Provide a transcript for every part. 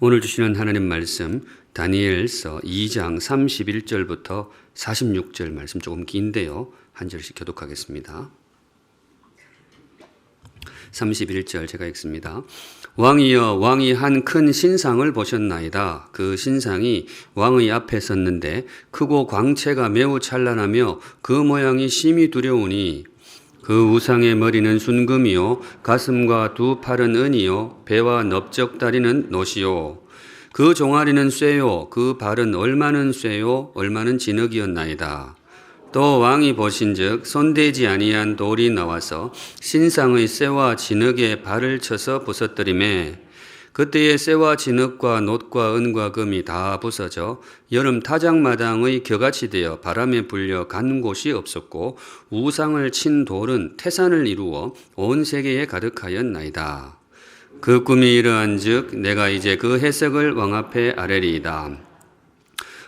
오늘 주시는 하나님 말씀 다니엘서 2장 31절부터 46절 말씀 조금 긴데요. 한 절씩 교독하겠습니다. 31절 제가 읽습니다. 왕이여, 왕이 한 큰 신상을 보셨나이다. 그 신상이 왕의 앞에 섰는데 크고 광채가 매우 찬란하며 그 모양이 심히 두려우니 그 우상의 머리는 순금이요 가슴과 두 팔은 은이요 배와 넓적 다리는 노시요 그 종아리는 쇠요 그 발은 얼마는 쇠요 얼마는 진흙이었나이다. 또 왕이 보신즉 손대지 아니한 돌이 나와서 신상의 쇠와 진흙에 발을 쳐서 부서뜨리매 그때의 쇠와 진흙과 놋과 은과 금이 다 부서져 여름 타작마당의 겨같이 되어 바람에 불려 간 곳이 없었고 우상을 친 돌은 태산을 이루어 온 세계에 가득하였나이다. 그 꿈이 이러한즉 내가 이제 그 해석을 왕 앞에 아뢰리이다.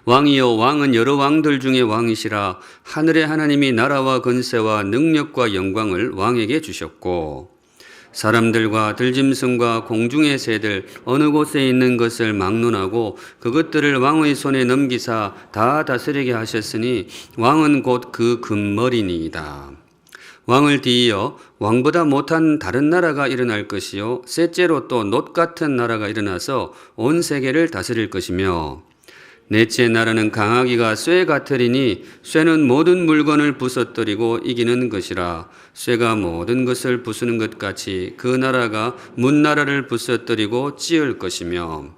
왕이여, 왕은 여러 왕들 중에 왕이시라. 하늘의 하나님이 나라와 권세와 능력과 영광을 왕에게 주셨고 사람들과 들짐승과 공중의 새들 어느 곳에 있는 것을 막론하고 그것들을 왕의 손에 넘기사 다 다스리게 하셨으니 왕은 곧 그 금머리니이다. 왕을 뒤이어 왕보다 못한 다른 나라가 일어날 것이요 셋째로 또 놋 같은 나라가 일어나서 온 세계를 다스릴 것이며 넷째 나라는 강하기가 쇠 같으리니 쇠는 모든 물건을 부서뜨리고 이기는 것이라. 쇠가 모든 것을 부수는 것 같이 그 나라가 문나라를 부서뜨리고 찌을 것이며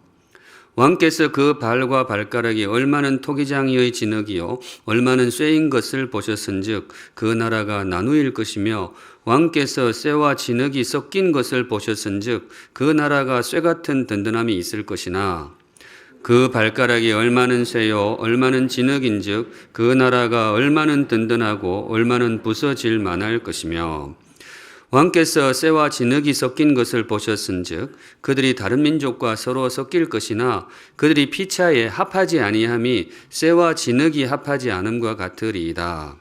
왕께서 그 발과 발가락이 얼마는 토기장이의 진흙이요 얼마는 쇠인 것을 보셨은즉 그 나라가 나누일 것이며 왕께서 쇠와 진흙이 섞인 것을 보셨은즉 그 나라가 쇠 같은 든든함이 있을 것이나 그 발가락이 얼마는 쇠요 얼마는 진흙인즉 그 나라가 얼마는 든든하고 얼마는 부서질 만할 것이며 왕께서 쇠와 진흙이 섞인 것을 보셨은즉 그들이 다른 민족과 서로 섞일 것이나 그들이 피차에 합하지 아니함이 쇠와 진흙이 합하지 않음과 같으리이다.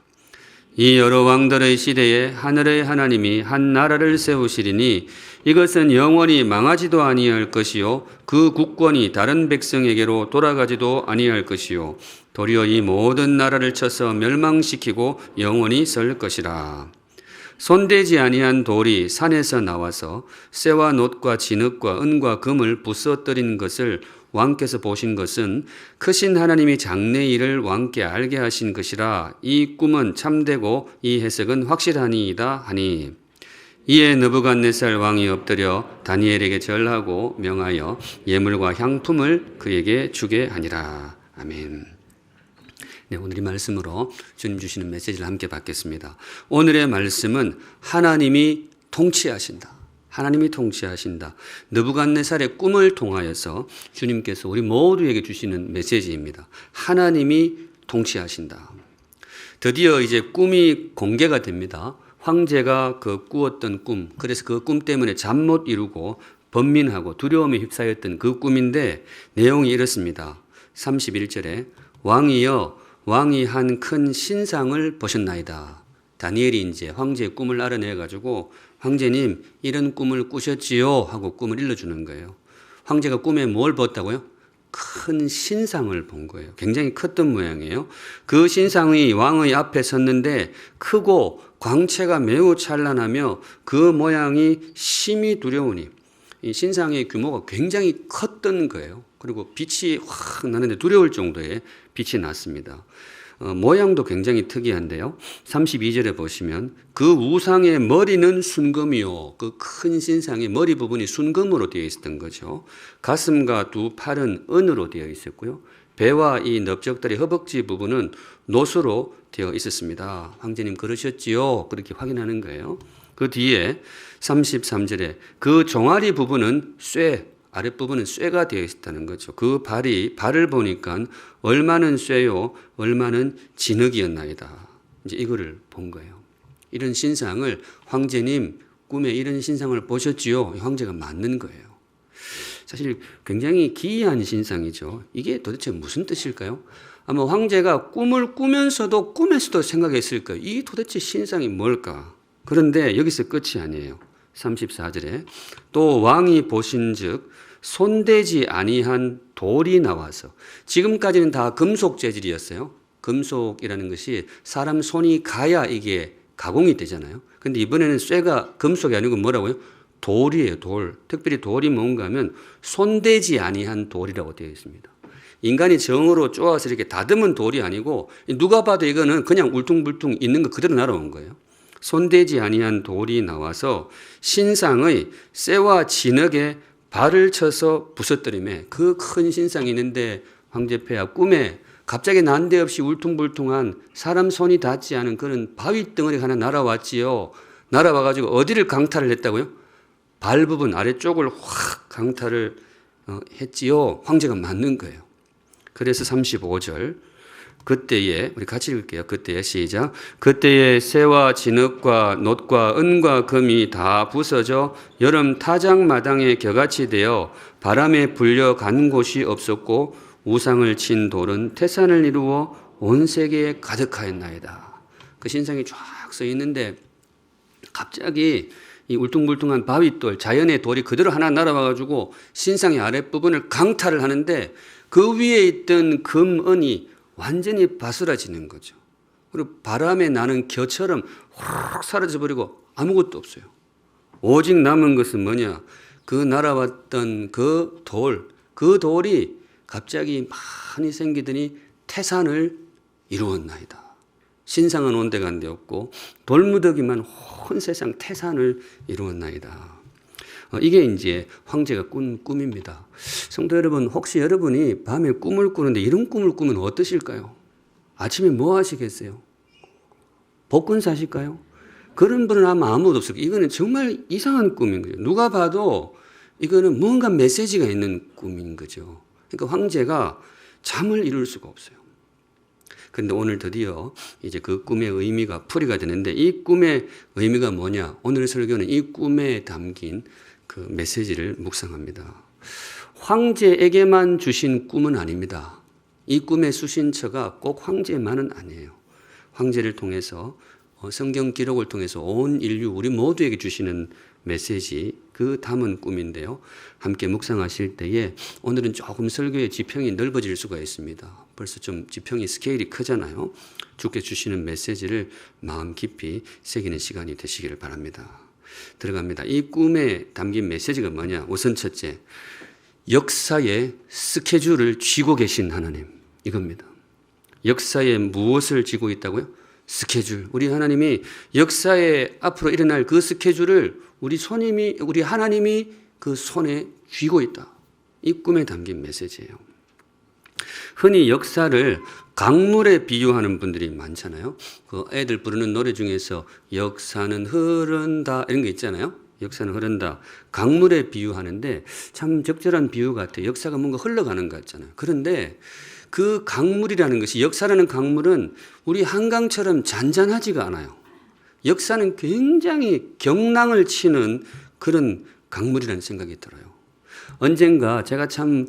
이 여러 왕들의 시대에 하늘의 하나님이 한 나라를 세우시리니 이것은 영원히 망하지도 아니할 것이요 그 국권이 다른 백성에게로 돌아가지도 아니할 것이요 도리어 이 모든 나라를 쳐서 멸망시키고 영원히 설 것이라. 손대지 아니한 돌이 산에서 나와서 쇠와 놋과 진흙과 은과 금을 부서뜨린 것을 왕께서 보신 것은 크신 하나님이 장래 일을 왕께 알게 하신 것이라. 이 꿈은 참되고 이 해석은 확실하니이다 하니 이에 느부갓네살 왕이 엎드려 다니엘에게 절하고 명하여 예물과 향품을 그에게 주게 하니라. 아멘. 네, 오늘 이 말씀으로 주님 주시는 메시지를 함께 받겠습니다. 오늘의 말씀은 하나님이 통치하신다. 하나님이 통치하신다. 느부갓네살의 꿈을 통하여서 주님께서 우리 모두에게 주시는 메시지입니다. 하나님이 통치하신다. 드디어 이제 꿈이 공개가 됩니다. 황제가 그 꾸었던 꿈, 그래서 그 꿈 때문에 잠 못 이루고 번민하고 두려움에 휩싸였던 그 꿈인데 내용이 이렇습니다. 31절에 왕이여, 왕이 한 큰 신상을 보셨나이다. 다니엘이 이제 황제의 꿈을 알아내가지고 황제님 이런 꿈을 꾸셨지요 하고 꿈을 일러주는 거예요. 황제가 꿈에 뭘 봤다고요? 큰 신상을 본 거예요. 굉장히 컸던 모양이에요. 그 신상이 왕의 앞에 섰는데 크고 광채가 매우 찬란하며 그 모양이 심히 두려우니 이 신상의 규모가 굉장히 컸던 거예요. 그리고 빛이 확 나는데 두려울 정도의 빛이 났습니다. 모양도 굉장히 특이한데요. 32절에 보시면 그 우상의 머리는 순금이요. 그 큰 신상의 머리 부분이 순금으로 되어 있었던 거죠. 가슴과 두 팔은 은으로 되어 있었고요. 배와 이 넓적다리 허벅지 부분은 놋으로 되어 있었습니다. 황제님 그러셨지요? 그렇게 확인하는 거예요. 그 뒤에 33절에 그 종아리 부분은 쇠, 아랫부분은 쇠가 되어 있었다는 거죠. 그 발을 보니까 얼마는 쇠요, 얼마는 진흙이었나이다. 이제 이거를 본 거예요. 이런 신상을 황제님 꿈에 이런 신상을 보셨지요? 황제가 맞는 거예요. 사실 굉장히 기이한 신상이죠. 이게 도대체 무슨 뜻일까요? 아마 황제가 꿈을 꾸면서도 꿈에서도 생각했을 거예요. 이 도대체 신상이 뭘까? 그런데 여기서 끝이 아니에요. 34절에 또 왕이 보신즉 손대지 아니한 돌이 나와서 지금까지는 다 금속 재질이었어요. 금속이라는 것이 사람 손이 가야 이게 가공이 되잖아요. 근데 이번에는 쇠가 금속이 아니고 뭐라고요? 돌이에요, 돌. 특별히 돌이 뭔가 하면 손대지 아니한 돌이라고 되어 있습니다. 인간이 정으로 쪼아서 이렇게 다듬은 돌이 아니고 누가 봐도 이거는 그냥 울퉁불퉁 있는 거 그대로 날아온 거예요. 손대지 아니한 돌이 나와서 신상의 쇠와 진흙에 발을 쳐서 부서뜨리매 그 큰 신상이 있는데 황제폐하 꿈에 갑자기 난데없이 울퉁불퉁한 사람 손이 닿지 않은 그런 바위 덩어리가 하나 날아왔지요. 날아와가지고 어디를 강탈을 했다고요? 발 부분 아래쪽을 확 강탈을 했지요. 황제가 맞는 거예요. 그래서 35절 그때에 우리 같이 읽을게요. 그때에 시작. 그때에 쇠와 진흙과 놋과 은과 금이 다 부서져 여름 타작마당에 겨같이 되어 바람에 불려 간 곳이 없었고 우상을 친 돌은 태산을 이루어 온 세계에 가득하였나이다. 그 신상이 쫙 써 있는데 갑자기 이 울퉁불퉁한 바위돌, 자연의 돌이 그대로 하나 날아와가지고 신상의 아랫부분을 강탈을 하는데 그 위에 있던 금은이 완전히 바스라지는 거죠. 그리고 바람에 나는 겨처럼 확 사라져버리고 아무것도 없어요. 오직 남은 것은 뭐냐? 그 날아왔던 그 돌이 갑자기 많이 생기더니 태산을 이루었나이다. 신상은 온데간데 없고 돌무더기만 온 세상 태산을 이루었나이다. 이게 이제 황제가 꾼 꿈입니다. 성도 여러분, 혹시 여러분이 밤에 꿈을 꾸는데 이런 꿈을 꾸면 어떠실까요? 아침에 뭐 하시겠어요? 복근 사실까요? 그런 분은 아마 아무도 없을 거예요. 이거는 정말 이상한 꿈인 거예요. 누가 봐도 이거는 뭔가 메시지가 있는 꿈인 거죠. 그러니까 황제가 잠을 이룰 수가 없어요. 그런데 오늘 드디어 이제 그 꿈의 의미가 풀이가 되는데 이 꿈의 의미가 뭐냐? 오늘 설교는 이 꿈에 담긴 그 메시지를 묵상합니다. 황제에게만 주신 꿈은 아닙니다. 이 꿈의 수신처가 꼭 황제만은 아니에요. 황제를 통해서 성경 기록을 통해서 온 인류 우리 모두에게 주시는 메시지 그 담은 꿈인데요. 함께 묵상하실 때에 오늘은 조금 설교의 지평이 넓어질 수가 있습니다. 벌써 좀 지평이 스케일이 크잖아요. 주께 주시는 메시지를 마음 깊이 새기는 시간이 되시기를 바랍니다. 들어갑니다. 이 꿈에 담긴 메시지가 뭐냐? 우선 첫째, 역사의 스케줄을 쥐고 계신 하나님, 이겁니다. 역사에 무엇을 쥐고 있다고요? 스케줄. 우리 하나님이 역사에 앞으로 일어날 그 스케줄을 우리 하나님이 그 손에 쥐고 있다. 이 꿈에 담긴 메시지예요. 흔히 역사를 강물에 비유하는 분들이 많잖아요. 그 애들 부르는 노래 중에서 역사는 흐른다 이런 거 있잖아요. 역사는 흐른다. 강물에 비유하는데 참 적절한 비유 같아요. 역사가 뭔가 흘러가는 것 같잖아요. 그런데 그 강물이라는 것이 역사라는 강물은 우리 한강처럼 잔잔하지가 않아요. 역사는 굉장히 경랑을 치는 그런 강물이라는 생각이 들어요. 언젠가 제가 참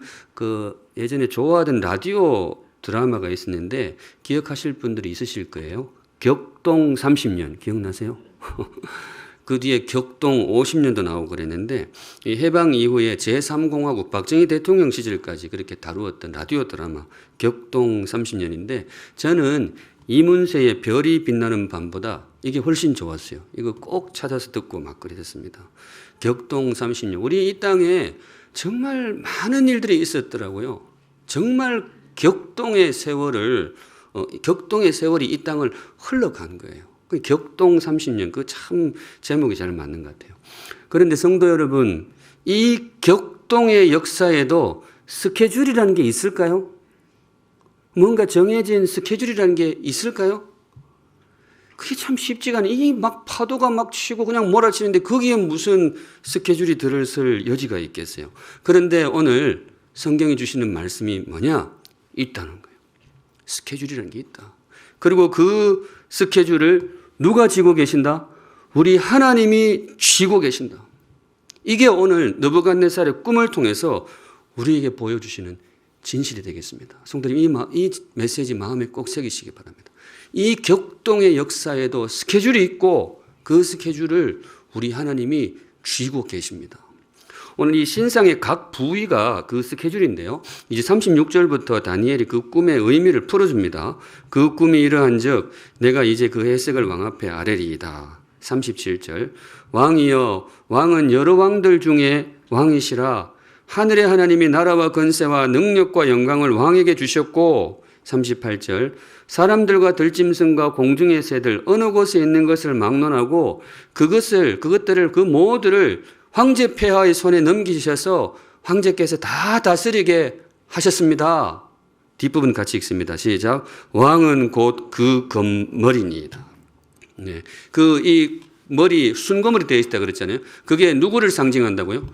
예전에 좋아하던 라디오 드라마가 있었는데 기억하실 분들이 있으실 거예요. 격동 30년 기억나세요? 그 뒤에 격동 50년도 나오고 그랬는데 이 해방 이후에 제3공화국 박정희 대통령 시절까지 그렇게 다루었던 라디오 드라마 격동 30년인데 저는 이문세의 별이 빛나는 밤보다 이게 훨씬 좋았어요. 이거 꼭 찾아서 듣고 막 그랬습니다. 격동 30년. 우리 이 땅에 정말 많은 일들이 있었더라고요. 정말 격동의 세월이 이 땅을 흘러간 거예요. 격동 30년, 그 참 제목이 잘 맞는 것 같아요. 그런데 성도 여러분, 이 격동의 역사에도 스케줄이라는 게 있을까요? 뭔가 정해진 스케줄이라는 게 있을까요? 그게 참 쉽지가 않아요. 이 막 파도가 막 치고 그냥 몰아치는데 거기에 무슨 스케줄이 들어설 여지가 있겠어요. 그런데 오늘 성경이 주시는 말씀이 뭐냐? 있다는 거예요. 스케줄이라는 게 있다. 그리고 그 스케줄을 누가 쥐고 계신다? 우리 하나님이 쥐고 계신다. 이게 오늘 느부갓네살의 꿈을 통해서 우리에게 보여주시는 진실이 되겠습니다. 성도님, 이 메시지 마음에 꼭 새기시기 바랍니다. 이 격동의 역사에도 스케줄이 있고 그 스케줄을 우리 하나님이 쥐고 계십니다. 오늘 이 신상의 각 부위가 그 스케줄인데요. 이제 36절부터 다니엘이 그 꿈의 의미를 풀어줍니다. 그 꿈이 이러한즉 내가 이제 그 해석을 왕 앞에 아뢰리이다. 37절 왕이여 왕은 여러 왕들 중에 왕이시라. 하늘의 하나님이 나라와 권세와 능력과 영광을 왕에게 주셨고 38절 사람들과 들짐승과 공중의 새들 어느 곳에 있는 것을 막론하고 그것들을 그 모두를 황제 폐하의 손에 넘기셔서 황제께서 다 다스리게 하셨습니다. 뒷부분 같이 읽습니다. 시작. 왕은 곧 그 검머리니이다. 네. 이 머리 순검으로 되어 있다 그랬잖아요. 그게 누구를 상징한다고요?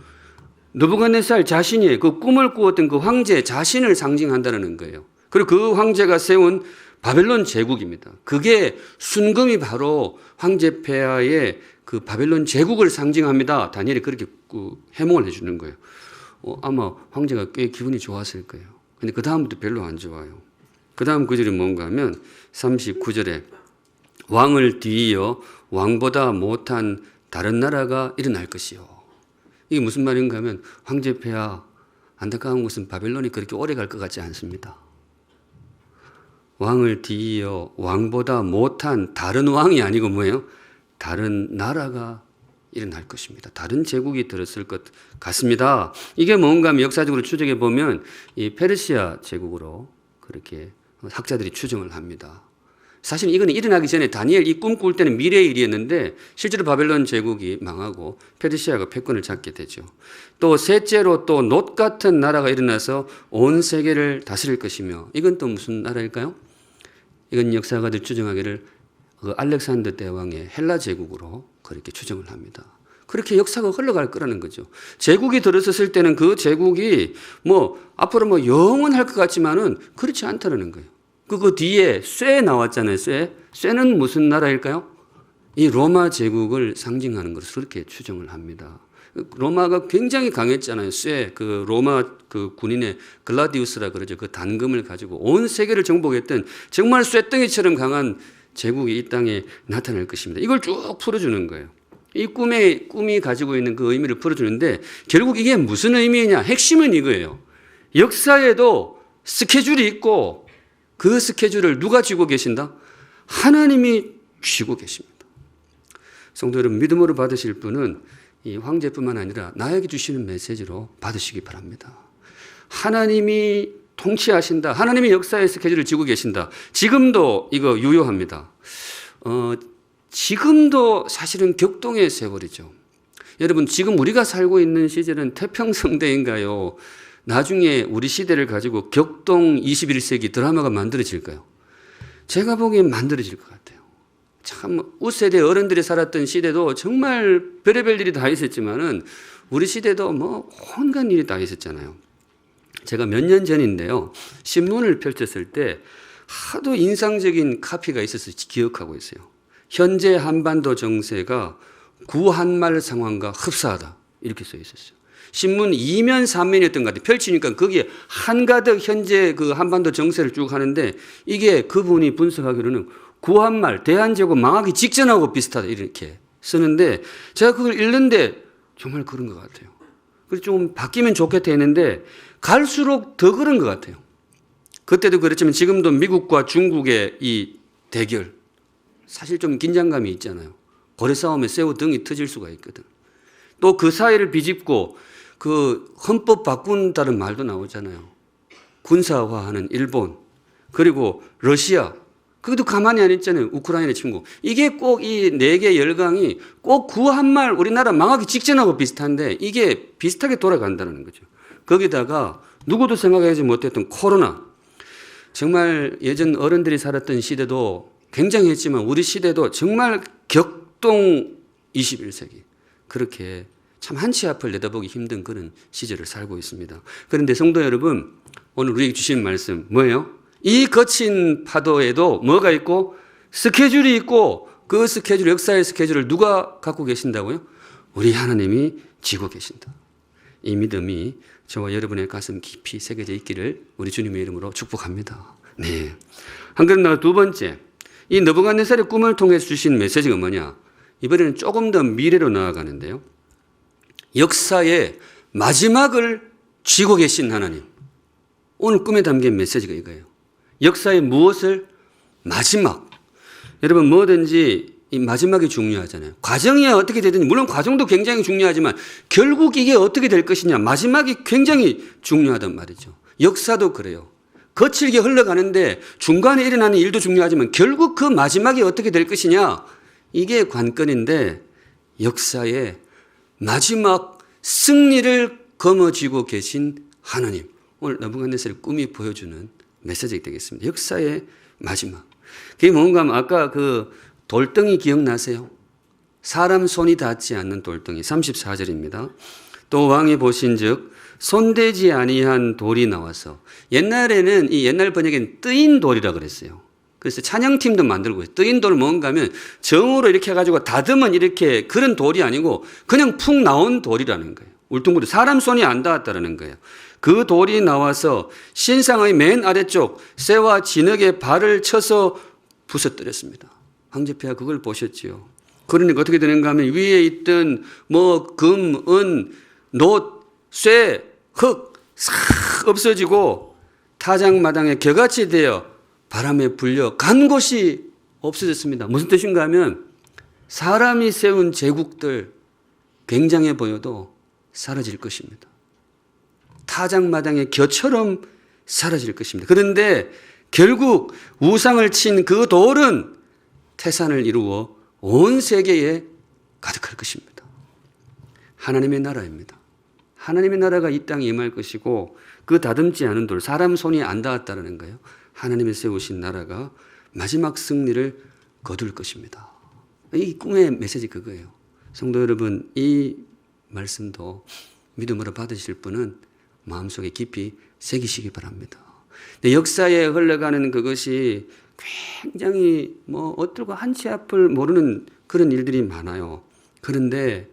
느부갓네살 자신이 그 꿈을 꾸었던 그 황제 자신을 상징한다는 거예요. 그리고 그 황제가 세운 바벨론 제국입니다. 그게 순금이 바로 황제 폐하의 그 바벨론 제국을 상징합니다. 다니엘이 그렇게 해몽을 해주는 거예요. 아마 황제가 꽤 기분이 좋았을 거예요. 근데 그 다음부터 별로 안 좋아요. 그 다음 구절이 뭔가 하면 39절에 왕을 뒤이어 왕보다 못한 다른 나라가 일어날 것이요. 이게 무슨 말인가 하면 황제 폐하 안타까운 것은 바벨론이 그렇게 오래 갈 것 같지 않습니다. 왕을 뒤이어 왕보다 못한 다른 왕이 아니고 뭐예요? 다른 나라가 일어날 것입니다. 다른 제국이 들었을 것 같습니다. 이게 뭔가 하면 역사적으로 추적해 보면 이 페르시아 제국으로 그렇게 학자들이 추정을 합니다. 사실 이거는 일어나기 전에 다니엘 이 꿈 꿀 때는 미래의 일이었는데 실제로 바벨론 제국이 망하고 페르시아가 패권을 잡게 되죠. 또 셋째로 또 놋 같은 나라가 일어나서 온 세계를 다스릴 것이며 이건 또 무슨 나라일까요? 이건 역사가들 추정하기를 그 알렉산더 대왕의 헬라 제국으로 그렇게 추정을 합니다. 그렇게 역사가 흘러갈 거라는 거죠. 제국이 들어섰을 때는 그 제국이 앞으로 영원할 것 같지만은 그렇지 않다는 거예요. 그 뒤에 쇠 나왔잖아요. 쇠는 무슨 나라일까요? 이 로마 제국을 상징하는 것으로 그렇게 추정을 합니다. 로마가 굉장히 강했잖아요. 그 로마 그 군인의 글라디우스라 그러죠. 그 단금을 가지고 온 세계를 정복했던 정말 쇠덩이처럼 강한 제국이 이 땅에 나타날 것입니다. 이걸 쭉 풀어주는 거예요. 이 꿈이 가지고 있는 그 의미를 풀어주는데 결국 이게 무슨 의미냐? 핵심은 이거예요. 역사에도 스케줄이 있고 그 스케줄을 누가 쥐고 계신다? 하나님이 쥐고 계십니다. 성도 여러분, 믿음으로 받으실 분은 이 황제뿐만 아니라 나에게 주시는 메시지로 받으시기 바랍니다. 하나님이 통치하신다. 하나님이 역사의 스케줄을 쥐고 계신다. 지금도 이거 유효합니다. 지금도 사실은 격동의 세월이죠. 여러분, 지금 우리가 살고 있는 시절은 태평성대인가요? 나중에 우리 시대를 가지고 격동 21세기 드라마가 만들어질까요? 제가 보기엔 만들어질 것 같아요. 참 우세대 어른들이 살았던 시대도 정말 별의별 일이 다 있었지만은 우리 시대도 온갖 일이 다 있었잖아요. 제가 몇 년 전인데요. 신문을 펼쳤을 때 하도 인상적인 카피가 있어서 기억하고 있어요. 현재 한반도 정세가 구한말 상황과 흡사하다. 이렇게 써 있었어요. 신문 2면 3면이었던 것 같아요. 펼치니까 거기에 한가득 현재 그 한반도 정세를 쭉 하는데 이게 그분이 분석하기로는 구한말, 대한제국 망하기 직전하고 비슷하다. 이렇게 쓰는데 제가 그걸 읽는데 정말 그런 것 같아요. 그래서 좀 바뀌면 좋겠다 했는데 갈수록 더 그런 것 같아요. 그때도 그랬지만 지금도 미국과 중국의 이 대결 사실 좀 긴장감이 있잖아요. 고래 싸움에 새우 등이 터질 수가 있거든. 또 그 사이를 비집고 그 헌법 바꾼다는 말도 나오잖아요. 군사화하는 일본 그리고 러시아 그것도 가만히 안 있잖아요. 우크라이나 침공. 이게 꼭 이 네 개 열강이 꼭 구한말 우리나라 망하기 직전하고 비슷한데 이게 비슷하게 돌아간다는 거죠. 거기다가 누구도 생각하지 못했던 코로나. 정말 예전 어른들이 살았던 시대도 굉장했지만 우리 시대도 정말 격동 21세기. 그렇게 참 한치 앞을 내다보기 힘든 그런 시절을 살고 있습니다. 그런데 성도 여러분, 오늘 우리에게 주신 말씀 뭐예요? 이 거친 파도에도 뭐가 있고 스케줄이 있고 그 스케줄, 역사의 스케줄을 누가 갖고 계신다고요? 우리 하나님이 쥐고 계신다. 이 믿음이 저와 여러분의 가슴 깊이 새겨져 있기를 우리 주님의 이름으로 축복합니다. 네. 한 그릇 나가 두 번째, 이 느부갓네살의 꿈을 통해서 주신 메시지가 뭐냐? 이번에는 조금 더 미래로 나아가는데요. 역사의 마지막을 쥐고 계신 하나님. 오늘 꿈에 담긴 메시지가 이거예요. 역사의 무엇을? 마지막. 여러분 뭐든지 이 마지막이 중요하잖아요. 과정이 어떻게 되든지 물론 과정도 굉장히 중요하지만 결국 이게 어떻게 될 것이냐 마지막이 굉장히 중요하단 말이죠. 역사도 그래요. 거칠게 흘러가는데 중간에 일어나는 일도 중요하지만 결국 그 마지막이 어떻게 될 것이냐 이게 관건인데 역사의 마지막 승리를 거머쥐고 계신 하나님. 오늘 느부갓네살의 꿈이 보여주는 메시지가 되겠습니다. 역사의 마지막. 그게 뭔가 하면 아까 그 돌덩이 기억나세요? 사람 손이 닿지 않는 돌덩이 34절입니다. 또 왕이 보신즉 손대지 아니한 돌이 나와서 옛날에는 이 옛날 번역에는 뜨인 돌이라 그랬어요. 그래서 찬양팀도 만들고 있어요. 뜨인 돌은 뭔가 하면 정으로 이렇게 해가지고 다듬은 이렇게 그런 돌이 아니고 그냥 푹 나온 돌이라는 거예요. 울퉁불퉁 사람 손이 안 닿았다는 거예요. 그 돌이 나와서 신상의 맨 아래쪽 쇠와 진흙에 발을 쳐서 부서뜨렸습니다. 황제폐하 그걸 보셨지요. 그러니까 어떻게 되는가 하면 위에 있던 뭐 금, 은, 놋, 쇠, 흙 싹 없어지고 타작마당에 겨같이 되어 바람에 불려 간 곳이 없어졌습니다. 무슨 뜻인가 하면 사람이 세운 제국들 굉장해 보여도 사라질 것입니다. 타작마당의 겨처럼 사라질 것입니다. 그런데 결국 우상을 친 그 돌은 태산을 이루어 온 세계에 가득할 것입니다. 하나님의 나라입니다. 하나님의 나라가 이 땅에 임할 것이고 그 다듬지 않은 돌, 사람 손이 안 닿았다는 거예요. 하나님이 세우신 나라가 마지막 승리를 거둘 것입니다. 이 꿈의 메시지 그거예요. 성도 여러분, 이 말씀도 믿음으로 받으실 분은 마음속에 깊이 새기시기 바랍니다. 근데 역사에 흘러가는 그것이 굉장히 뭐 어떨까 한치 앞을 모르는 그런 일들이 많아요. 그런데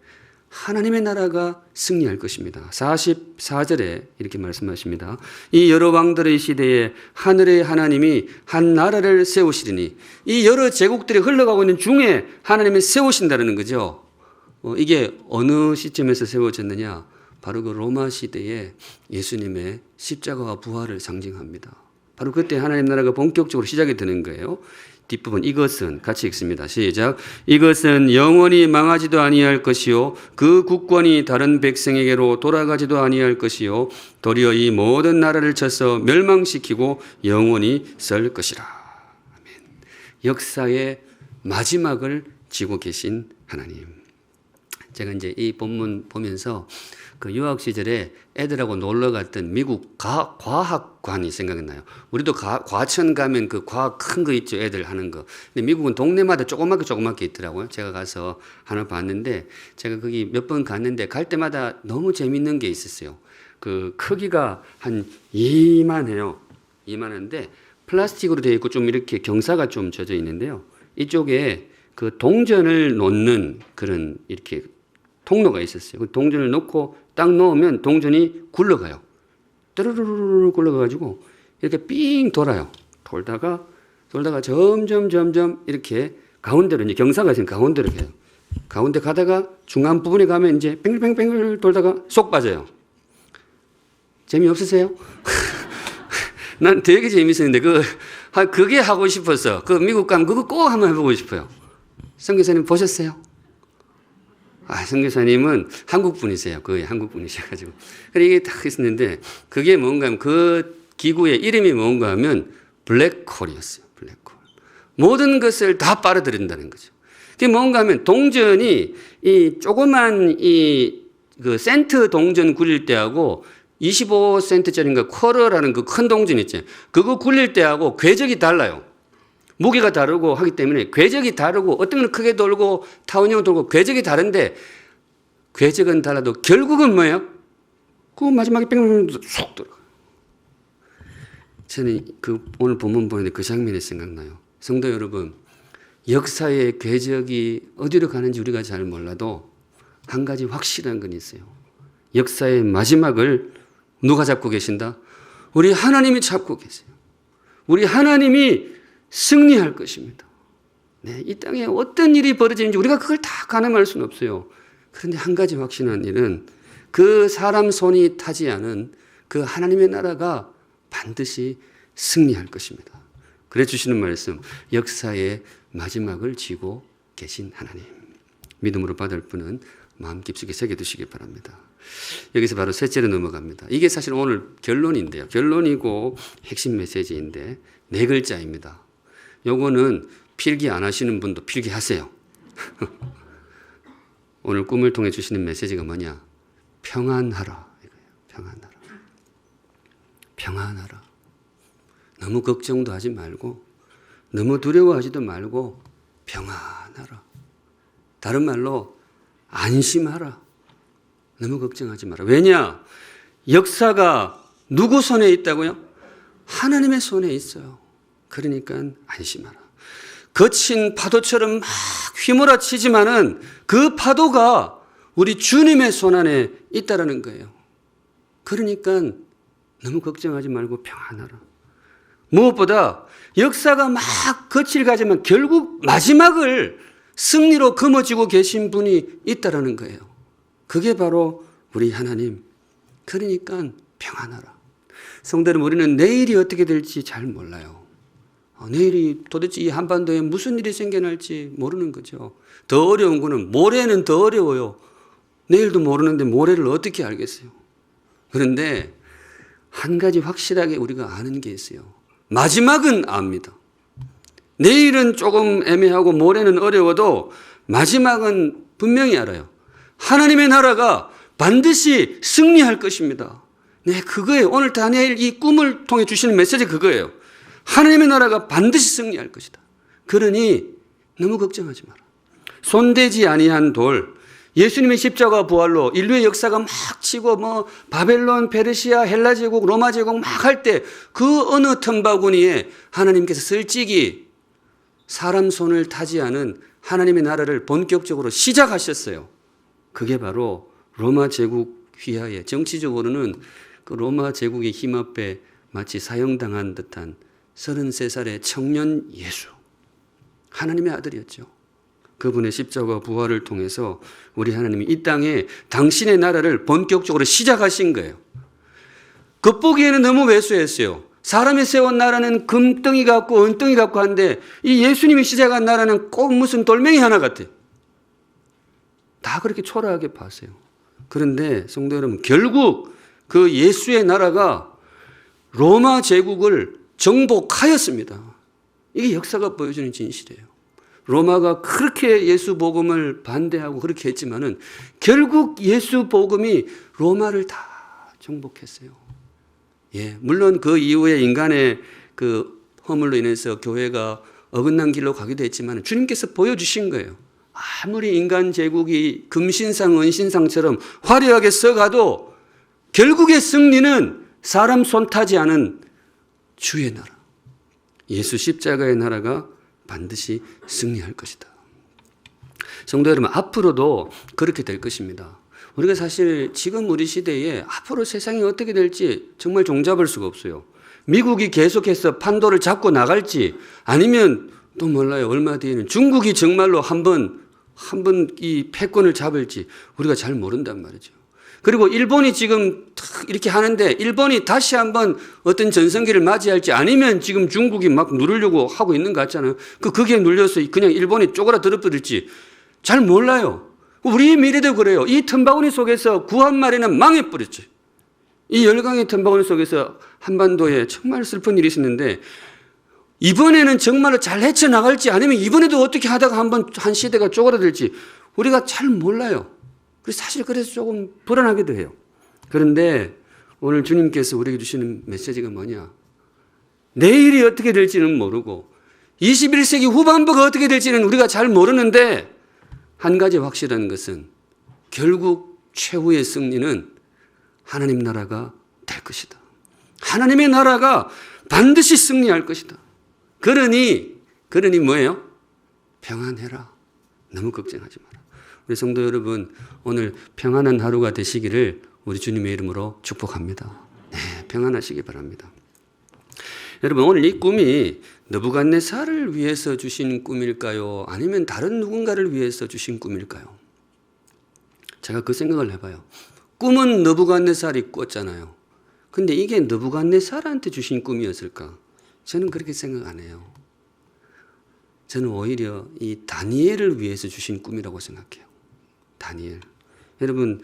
하나님의 나라가 승리할 것입니다. 44절에 이렇게 말씀하십니다. 이 여러 왕들의 시대에 하늘의 하나님이 한 나라를 세우시리니 이 여러 제국들이 흘러가고 있는 중에 하나님이 세우신다는 거죠. 이게 어느 시점에서 세워졌느냐? 바로 그 로마 시대에 예수님의 십자가와 부활을 상징합니다. 바로 그때 하나님 나라가 본격적으로 시작이 되는 거예요. 뒷부분 이것은 같이 읽습니다. 시작. 이것은 영원히 망하지도 아니할 것이요 그 국권이 다른 백성에게로 돌아가지도 아니할 것이요 도리어 이 모든 나라를 쳐서 멸망시키고 영원히 설 것이라. 아멘. 역사의 마지막을 지고 계신 하나님. 제가 이제 이 본문 보면서 그 유학 시절에 애들하고 놀러 갔던 미국 과학관이 생각나요. 우리도 과천 가면 그 과학 큰 거 있죠. 애들 하는 거. 근데 미국은 동네마다 조그맣게 있더라고요. 제가 가서 하나 봤는데 제가 거기 몇 번 갔는데 갈 때마다 너무 재밌는 게 있었어요. 그 크기가 한 이만해요. 이만한데 플라스틱으로 되어 있고 좀 이렇게 경사가 좀 젖어 있는데요. 이쪽에 그 동전을 놓는 그런 이렇게 통로가 있었어요. 그 동전을 놓고 딱 넣으면 동전이 굴러가요. 뚜루루루 굴러가가지고 이렇게 삥 돌아요. 돌다가 점점 이렇게 가운데로 이제 경사가 있으면 가운데로 가요. 가운데 가다가 중간 부분에 가면 이제 뺑글뺑글 돌다가 쏙 빠져요. 재미없으세요? 난 되게 재밌었는데 그게 하고 싶어서 그 미국 가면 그거 꼭 한번 해보고 싶어요. 선교사님 보셨어요? 선교사님은 한국 분이세요. 거의 한국 분이셔가지고. 그래 이게 딱 있었는데 그게 뭔가 하면 그 기구의 이름이 뭔가 하면 블랙홀이었어요. 블랙홀. 모든 것을 다 빨아들인다는 거죠. 그게 뭔가 하면 동전이 이 조그만 그 센트 동전 굴릴 때하고 25센트짜리인가 쿼러라는 그 큰 동전 있죠. 그거 굴릴 때하고 궤적이 달라요. 무게가 다르고 하기 때문에 궤적이 다르고 어떤 건 크게 돌고 타원형 돌고 궤적이 다른데 궤적은 달라도 결국은 뭐예요? 그 마지막에 뺑뺑 쏙 들어가요. 저는 오늘 본문 보는데 그 장면이 생각나요. 성도 여러분, 역사의 궤적이 어디로 가는지 우리가 잘 몰라도 한 가지 확실한 건 있어요. 역사의 마지막을 누가 잡고 계신다? 우리 하나님이 잡고 계세요. 우리 하나님이 승리할 것입니다. 네, 이 땅에 어떤 일이 벌어지는지 우리가 그걸 다 가늠할 수는 없어요. 그런데 한 가지 확신한 일은 그 사람 손이 타지 않은 그 하나님의 나라가 반드시 승리할 것입니다. 그래 주시는 말씀, 역사의 마지막을 쥐고 계신 하나님. 믿음으로 받을 분은 마음 깊숙이 새겨두시기 바랍니다. 여기서 바로 셋째로 넘어갑니다. 이게 사실 오늘 결론인데요. 결론이고 핵심 메시지인데 4글자입니다. 요거는 필기 안 하시는 분도 필기하세요. 오늘 꿈을 통해 주시는 메시지가 뭐냐? 평안하라. 이거예요. 평안하라. 평안하라. 너무 걱정도 하지 말고 너무 두려워하지도 말고 평안하라. 다른 말로 안심하라. 너무 걱정하지 마라. 왜냐? 역사가 누구 손에 있다고요? 하나님의 손에 있어요. 그러니까 안심하라. 거친 파도처럼 막 휘몰아치지만은 그 파도가 우리 주님의 손 안에 있다라는 거예요. 그러니까 너무 걱정하지 말고 평안하라. 무엇보다 역사가 막 거칠가지만 결국 마지막을 승리로 거머쥐고 계신 분이 있다라는 거예요. 그게 바로 우리 하나님. 그러니까 평안하라. 성도 여러분, 우리는 내일이 어떻게 될지 잘 몰라요. 내일이 도대체 이 한반도에 무슨 일이 생겨날지 모르는 거죠. 더 어려운 거는 모레는 더 어려워요. 내일도 모르는데 모레를 어떻게 알겠어요. 그런데 한 가지 확실하게 우리가 아는 게 있어요. 마지막은 압니다. 내일은 조금 애매하고 모레는 어려워도 마지막은 분명히 알아요. 하나님의 나라가 반드시 승리할 것입니다. 네, 그거예요. 오늘 다니엘 이 꿈을 통해 주시는 메시지 그거예요. 하나님의 나라가 반드시 승리할 것이다. 그러니 너무 걱정하지 마라. 손대지 아니한 돌, 예수님의 십자가 부활로 인류의 역사가 막 치고 바벨론, 페르시아, 헬라 제국, 로마 제국 막 할 때 그 어느 틈바구니에 하나님께서 솔직히 사람 손을 타지 않은 하나님의 나라를 본격적으로 시작하셨어요. 그게 바로 로마 제국 휘하에 정치적으로는 그 로마 제국의 힘 앞에 마치 사형당한 듯한 33살의 청년 예수. 하나님의 아들이었죠. 그분의 십자가 부활을 통해서 우리 하나님이 이 땅에 당신의 나라를 본격적으로 시작하신 거예요. 겉보기에는 너무 왜소했어요. 사람이 세운 나라는 금덩이 같고 은덩이 같고 한데 이 예수님이 시작한 나라는 꼭 무슨 돌멩이 하나 같아요. 다 그렇게 초라하게 봤어요. 그런데 성도 여러분, 결국 그 예수의 나라가 로마 제국을 정복하였습니다. 이게 역사가 보여주는 진실이에요. 로마가 그렇게 예수 복음을 반대하고 그렇게 했지만은 결국 예수 복음이 로마를 다 정복했어요. 예, 물론 그 이후에 인간의 그 허물로 인해서 교회가 어긋난 길로 가기도 했지만 주님께서 보여주신 거예요. 아무리 인간 제국이 금신상, 은신상처럼 화려하게 써가도 결국의 승리는 사람 손 타지 않은 주의 나라, 예수 십자가의 나라가 반드시 승리할 것이다. 성도 여러분, 앞으로도 그렇게 될 것입니다. 우리가 사실 지금 우리 시대에 앞으로 세상이 어떻게 될지 정말 종잡을 수가 없어요. 미국이 계속해서 판도를 잡고 나갈지 아니면 또 몰라요. 얼마 뒤에는 중국이 정말로 한번 이 패권을 잡을지 우리가 잘 모른단 말이죠. 그리고 일본이 지금 이렇게 하는데 일본이 다시 한번 어떤 전성기를 맞이할지 아니면 지금 중국이 막 누르려고 하고 있는 것 같잖아요. 그게 눌려서 그냥 일본이 쪼그라들어버릴지 잘 몰라요. 우리의 미래도 그래요. 이 틈바구니 속에서 구 한 마리는 망해버렸죠. 이 열강의 틈바구니 속에서 한반도에 정말 슬픈 일이 있었는데 이번에는 정말로 잘 헤쳐나갈지 아니면 이번에도 어떻게 하다가 한 시대가 쪼그라들지 우리가 잘 몰라요. 사실 그래서 조금 불안하기도 해요. 그런데 오늘 주님께서 우리에게 주시는 메시지가 뭐냐? 내일이 어떻게 될지는 모르고 21세기 후반부가 어떻게 될지는 우리가 잘 모르는데 한 가지 확실한 것은 결국 최후의 승리는 하나님 나라가 될 것이다. 하나님의 나라가 반드시 승리할 것이다. 그러니 뭐예요? 평안해라. 너무 걱정하지 마라. 우리 성도 여러분, 오늘 평안한 하루가 되시기를 우리 주님의 이름으로 축복합니다. 네, 평안하시기 바랍니다. 여러분, 오늘 이 꿈이 느부갓네살을 위해서 주신 꿈일까요? 아니면 다른 누군가를 위해서 주신 꿈일까요? 제가 그 생각을 해봐요. 꿈은 느부갓네살이 꿨잖아요. 근데 이게 느부갓네살한테 주신 꿈이었을까? 저는 그렇게 생각 안 해요. 저는 오히려 이 다니엘을 위해서 주신 꿈이라고 생각해요. 다니엘. 여러분,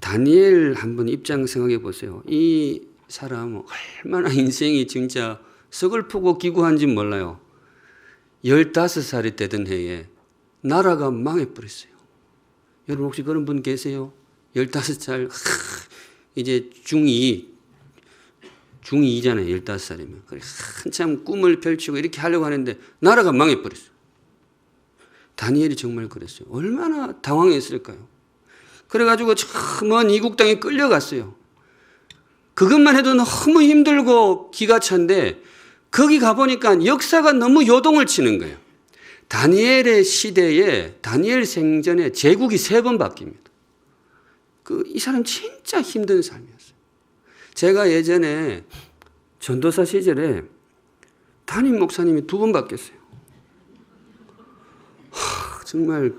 다니엘 한번 입장 생각해 보세요. 이 사람 얼마나 인생이 진짜 서글프고 기구한지 몰라요. 15살이 되던 해에 나라가 망해버렸어요. 여러분 혹시 그런 분 계세요? 15살, 이제 중2잖아요. 15살이면. 한참 꿈을 펼치고 이렇게 하려고 하는데 나라가 망해버렸어요. 다니엘이 정말 그랬어요. 얼마나 당황했을까요? 그래가지고 저 먼 이국 땅에 끌려갔어요. 그것만 해도 너무 힘들고 기가 찬데 거기 가보니까 역사가 너무 요동을 치는 거예요. 다니엘의 시대에, 다니엘 생전에 제국이 3번 바뀝니다. 이 사람 진짜 힘든 삶이었어요. 제가 예전에 전도사 시절에 담임 목사님이 2번 바뀌었어요. 정말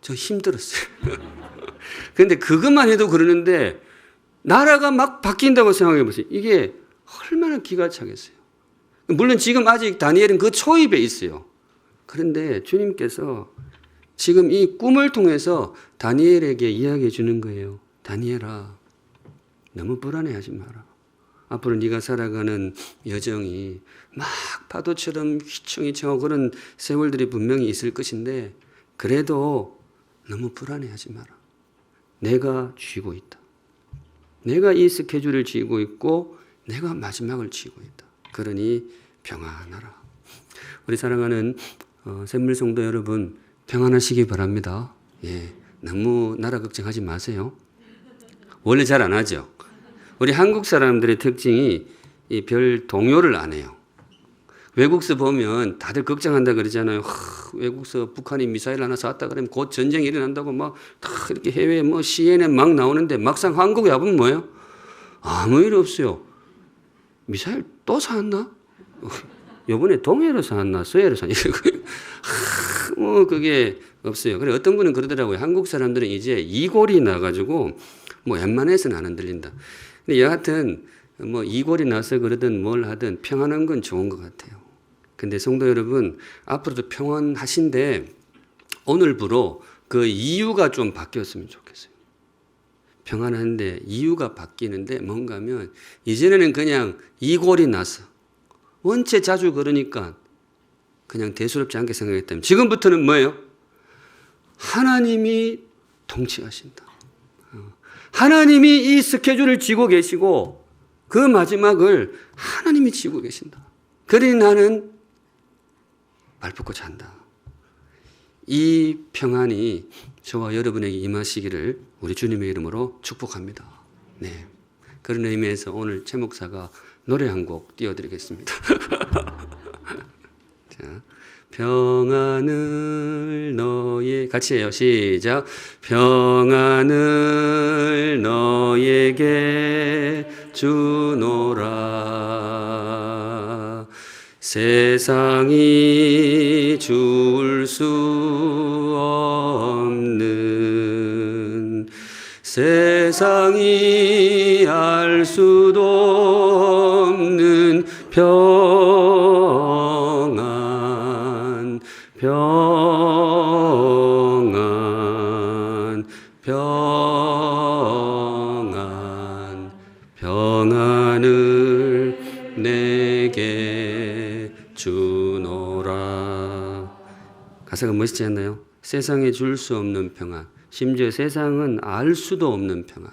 저 힘들었어요. 그런데 그것만 해도 그러는데 나라가 막 바뀐다고 생각해 보세요. 이게 얼마나 기가 차겠어요. 물론 지금 아직 다니엘은 그 초입에 있어요. 그런데 주님께서 지금 이 꿈을 통해서 다니엘에게 이야기해 주는 거예요. 다니엘아, 너무 불안해하지 마라. 앞으로 네가 살아가는 여정이 막 파도처럼 휘청휘청하고 그런 세월들이 분명히 있을 것인데 그래도 너무 불안해하지 마라. 내가 쥐고 있다. 내가 이 스케줄을 쥐고 있고 내가 마지막을 쥐고 있다. 그러니 평안하라. 우리 사랑하는 샘물 성도 여러분, 평안하시기 바랍니다. 예, 너무 나라 걱정하지 마세요. 원래 잘 안 하죠. 우리 한국 사람들의 특징이 별 동요를 안 해요. 외국서 보면 다들 걱정한다 그러잖아요. 외국서 북한이 미사일 하나 쐈다 그러면 곧 전쟁이 일어난다고 막 다 이렇게 해외 CNN에 막 나오는데 막상 한국에 와보면 뭐예요? 아무 일 없어요. 미사일 또 쐈나? 요번에 동해로 쐈나? 서해로 쐈나? 그게 없어요. 그래 어떤 분은 그러더라고요. 한국 사람들은 이제 이골이 나가지고 웬만해서는 안 흔들린다. 근데 여하튼 이골이 나서 그러든 뭘 하든 평안한 건 좋은 것 같아요. 근데 성도 여러분, 앞으로도 평안하신데 오늘부로 그 이유가 좀 바뀌었으면 좋겠어요. 평안한데 이유가 바뀌는데 뭔가 하면 이전에는 그냥 이골이 나서 원체 자주 그러니까 그냥 대수롭지 않게 생각했다면 지금부터는 뭐예요? 하나님이 통치하신다. 하나님이 이 스케줄을 쥐고 계시고 그 마지막을 하나님이 쥐고 계신다. 그러니 나는 말 붙고 잔다. 이 평안이 저와 여러분에게 임하시기를 우리 주님의 이름으로 축복합니다. 네. 그런 의미에서 오늘 최 목사가 노래 한 곡 띄워드리겠습니다. 자, 평안을 너의 같이 해요. 시작. 평안을 너에게 주노라. 세상이 줄 수 없는 세상이 알 수도 없는 평안 평안 평안 평안을 내게 주노라. 가사가 멋있지 않나요? 세상에 줄 수 없는 평안, 심지어 세상은 알 수도 없는 평안.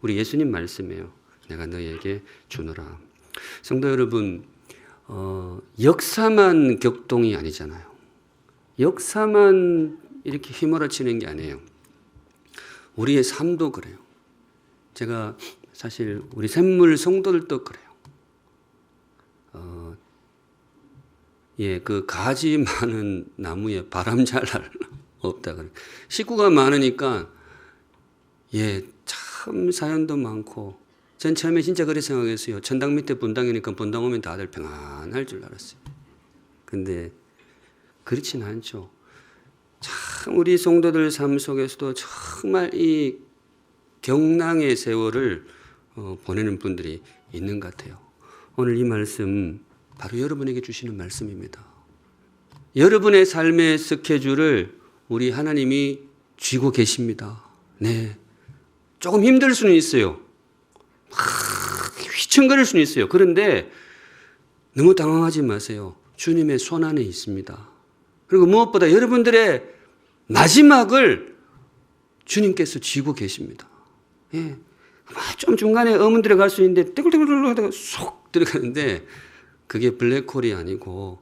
우리 예수님 말씀이에요. 내가 너에게 주노라. 성도 여러분, 역사만 격동이 아니잖아요. 역사만 이렇게 휘몰아치는 게 아니에요. 우리의 삶도 그래요. 제가 사실 우리 샘물 성도들도 그래요. 그 가지 많은 나무에 바람 잘 날 없다 그래. 식구가 많으니까 참 사연도 많고. 전 처음에 진짜 그렇게 생각했어요. 천당 밑에 분당이니까 분당 오면 다들 평안할 줄 알았어요. 근데 그렇진 않죠. 참 참 우리 성도들 삶 속에서도 정말 이 경랑의 세월을 보내는 분들이 있는 것 같아요. 오늘 이 말씀 바로 여러분에게 주시는 말씀입니다. 여러분의 삶의 스케줄을 우리 하나님이 쥐고 계십니다. 네. 조금 힘들 수는 있어요. 막 휘청거릴 수는 있어요. 그런데 너무 당황하지 마세요. 주님의 손 안에 있습니다. 그리고 무엇보다 여러분들의 마지막을 주님께서 쥐고 계십니다. 예. 좀 중간에 음은 들어갈 수 있는데 떼굴떼굴 하다가 쏙 들어가는데 그게 블랙홀이 아니고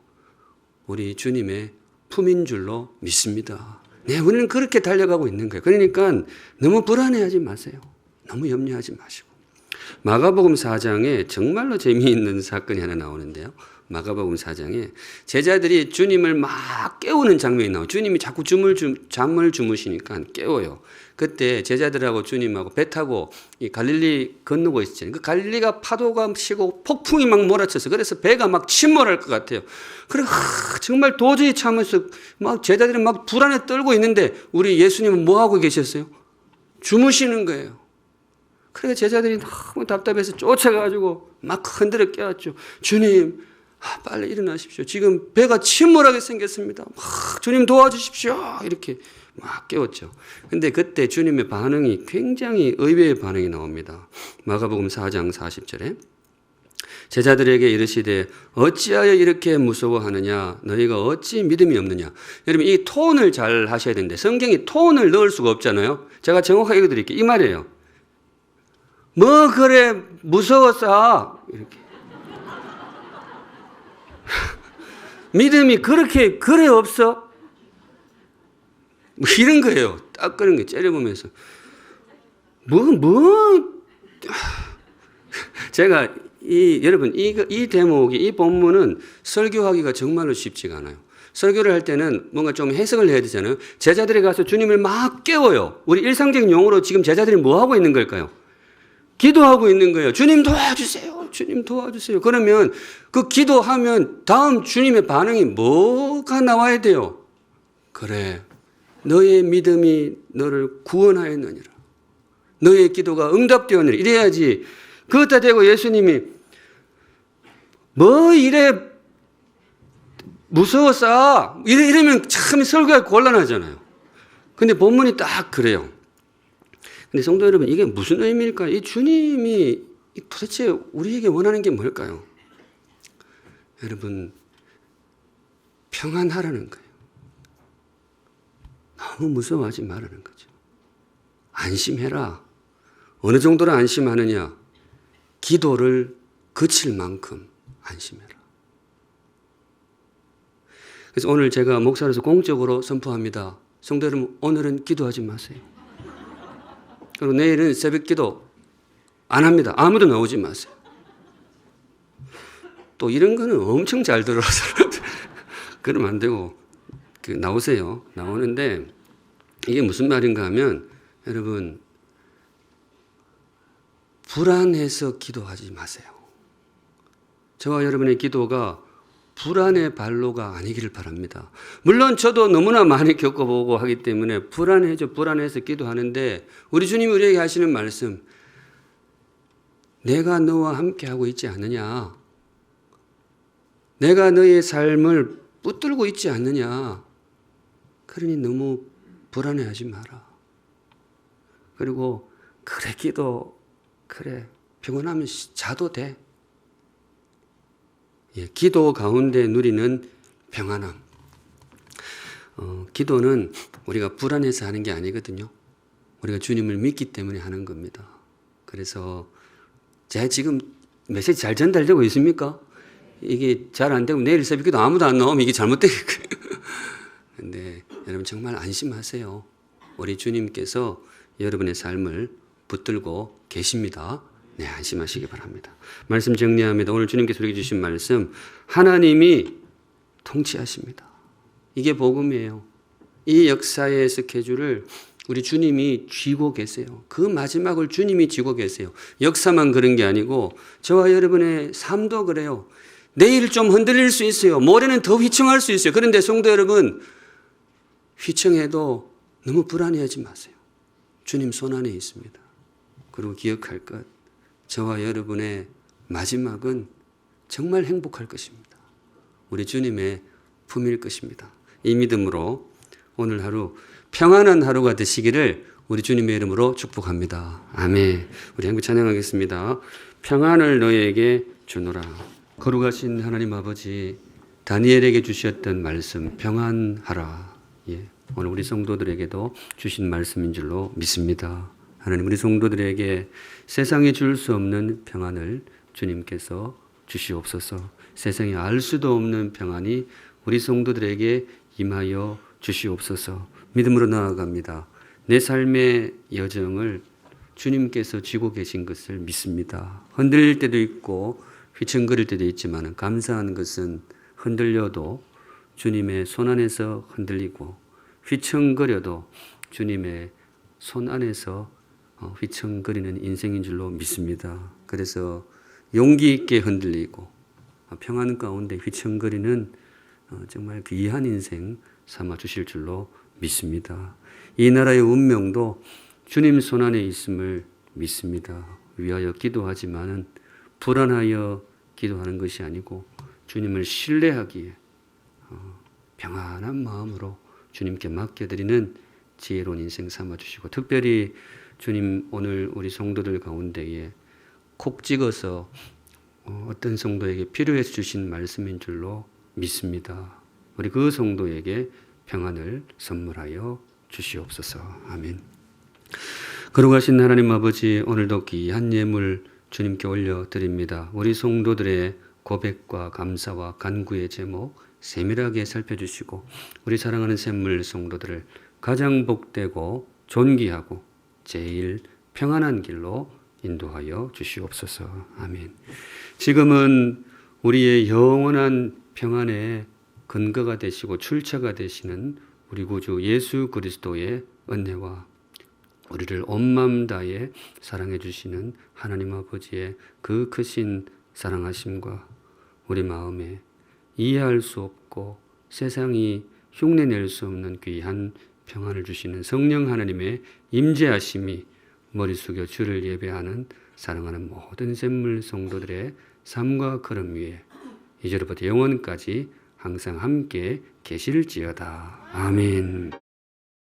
우리 주님의 품인 줄로 믿습니다. 네, 우리는 그렇게 달려가고 있는 거예요. 그러니까 너무 불안해하지 마세요. 너무 염려하지 마시고. 마가복음 4장에 정말로 재미있는 사건이 하나 나오는데요. 마가복음 4장에 제자들이 주님을 막 깨우는 장면이 나와요. 주님이 자꾸 잠을 주무시니까 깨워요. 그때 제자들하고 주님하고 배 타고 이 갈릴리 건너고 있었잖아요. 그 갈릴리가 파도가 치고 폭풍이 막 몰아쳐서 그래서 배가 막 침몰할 것 같아요. 그래 정말 도저히 참을수 막 제자들이 막 불안에 떨고 있는데 우리 예수님은 뭐 하고 계셨어요? 주무시는 거예요. 그래서 제자들이 너무 답답해서 쫓아가지고 막 흔들어 깨웠죠. 주님, 빨리 일어나십시오. 지금 배가 침몰하게 생겼습니다. 막 주님 도와주십시오. 이렇게 막 깨웠죠. 근데 그때 주님의 반응이 굉장히 의외의 반응이 나옵니다. 마가복음 4장 40절에 제자들에게 이르시되 어찌하여 이렇게 무서워하느냐 너희가 어찌 믿음이 없느냐. 여러분 이 톤을 잘 하셔야 되는데 성경이 톤을 넣을 수가 없잖아요. 제가 정확하게 읽어드릴게요. 이 말이에요. 뭐 그래 무서웠어 이렇게 믿음이 그렇게 그래 없어 뭐 이런 거예요. 딱 그런 거 째려보면서 제가 여러분 이 대목이 이 본문은 설교하기가 정말로 쉽지가 않아요. 설교를 할 때는 뭔가 좀 해석을 해야 되잖아요. 제자들이 가서 주님을 막 깨워요. 우리 일상적인 용어로 지금 제자들이 뭐 하고 있는 걸까요? 기도하고 있는 거예요. 주님 도와주세요. 주님 도와주세요. 그러면 그 기도하면 다음 주님의 반응이 뭐가 나와야 돼요? 그래. 너의 믿음이 너를 구원하였느니라. 너의 기도가 응답되었느니라. 이래야지. 그것다 대고 예수님이 뭐 이래 무서웠어. 이러면 참 설교가 곤란하잖아요. 근데 본문이 딱 그래요. 근데 성도 여러분, 이게 무슨 의미일까요? 이 주님이 도대체 우리에게 원하는 게 뭘까요? 여러분, 평안하라는 거예요. 너무 무서워하지 말라는 거죠. 안심해라. 어느 정도로 안심하느냐? 기도를 그칠 만큼 안심해라. 그래서 오늘 제가 목사로서 공적으로 선포합니다. 성도 여러분, 오늘은 기도하지 마세요. 그리고 내일은 새벽 기도 안 합니다. 아무도 나오지 마세요. 또 이런 거는 엄청 잘 들어서 그러면 안 되고 나오세요. 나오는데 이게 무슨 말인가 하면 여러분 불안해서 기도하지 마세요. 저와 여러분의 기도가 불안의 발로가 아니기를 바랍니다. 물론 저도 너무나 많이 겪어보고 하기 때문에 불안해서 기도하는데 우리 주님이 우리에게 하시는 말씀 내가 너와 함께하고 있지 않느냐. 내가 너의 삶을 붙들고 있지 않느냐. 그러니 너무 불안해하지 마라. 그리고 그래 피곤하면 자도 돼. 예, 기도 가운데 누리는 평안함. 기도는 우리가 불안해서 하는 게 아니거든요. 우리가 주님을 믿기 때문에 하는 겁니다. 그래서 제가 지금 메시지 잘 전달되고 있습니까? 이게 잘 안 되고 내일 새벽에도 아무도 안 나오면 이게 잘못되겠고요. 근데 여러분 정말 안심하세요. 우리 주님께서 여러분의 삶을 붙들고 계십니다. 네, 안심하시기 바랍니다. 말씀 정리합니다. 오늘 주님께서 우리에게 주신 말씀, 하나님이 통치하십니다. 이게 복음이에요. 이 역사의 스케줄을 우리 주님이 쥐고 계세요. 그 마지막을 주님이 쥐고 계세요. 역사만 그런 게 아니고 저와 여러분의 삶도 그래요. 내일 좀 흔들릴 수 있어요. 모레는 더 휘청할 수 있어요. 그런데 성도 여러분, 휘청해도 너무 불안해하지 마세요. 주님 손 안에 있습니다. 그리고 기억할 것, 저와 여러분의 마지막은 정말 행복할 것입니다. 우리 주님의 품일 것입니다. 이 믿음으로 오늘 하루 평안한 하루가 되시기를 우리 주님의 이름으로 축복합니다. 아멘. 우리 한국 찬양하겠습니다. 평안을 너희에게 주노라. 거룩하신 하나님 아버지, 다니엘에게 주셨던 말씀 평안하라. 예. 오늘 우리 성도들에게도 주신 말씀인 줄로 믿습니다. 하나님, 우리 성도들에게 세상에 줄 수 없는 평안을 주님께서 주시옵소서. 세상에 알 수도 없는 평안이 우리 성도들에게 임하여 주시옵소서. 믿음으로 나아갑니다. 내 삶의 여정을 주님께서 쥐고 계신 것을 믿습니다. 흔들릴 때도 있고 휘청거릴 때도 있지만 감사한 것은 흔들려도 주님의 손 안에서 흔들리고 휘청거려도 주님의 손 안에서 휘청거리는 인생인 줄로 믿습니다. 그래서 용기 있게 흔들리고 평안 가운데 휘청거리는 정말 귀한 인생 삼아 주실 줄로 믿습니다. 이 나라의 운명도 주님 손 안에 있음을 믿습니다. 위하여 기도하지만은 불안하여 기도하는 것이 아니고 주님을 신뢰하기에 평안한 마음으로 주님께 맡겨드리는 지혜로운 인생 삼아주시고, 특별히 주님 오늘 우리 성도들 가운데에 콕 찍어서 어떤 성도에게 필요해 주신 말씀인 줄로 믿습니다. 우리 그 성도에게 평안을 선물하여 주시옵소서. 아멘. 거룩하신 하나님 아버지, 오늘도 귀한 예물 주님께 올려드립니다. 우리 성도들의 고백과 감사와 간구의 제목 세밀하게 살펴주시고 우리 사랑하는 샘물 성도들을 가장 복되고 존귀하고 제일 평안한 길로 인도하여 주시옵소서. 아멘. 지금은 우리의 영원한 평안의 근거가 되시고 출처가 되시는 우리 구주 예수 그리스도의 은혜와 우리를 온 마음 다해 사랑해 주시는 하나님 아버지의 그 크신 사랑하심과 우리 마음에 이해할 수 없고 세상이 흉내낼 수 없는 귀한 평안을 주시는 성령 하나님의 임재하심이 머리 숙여 주를 예배하는 사랑하는 모든 샘물 성도들의 삶과 걸음 위에 이제로부터 영원까지 항상 함께 계실지어다. 아멘.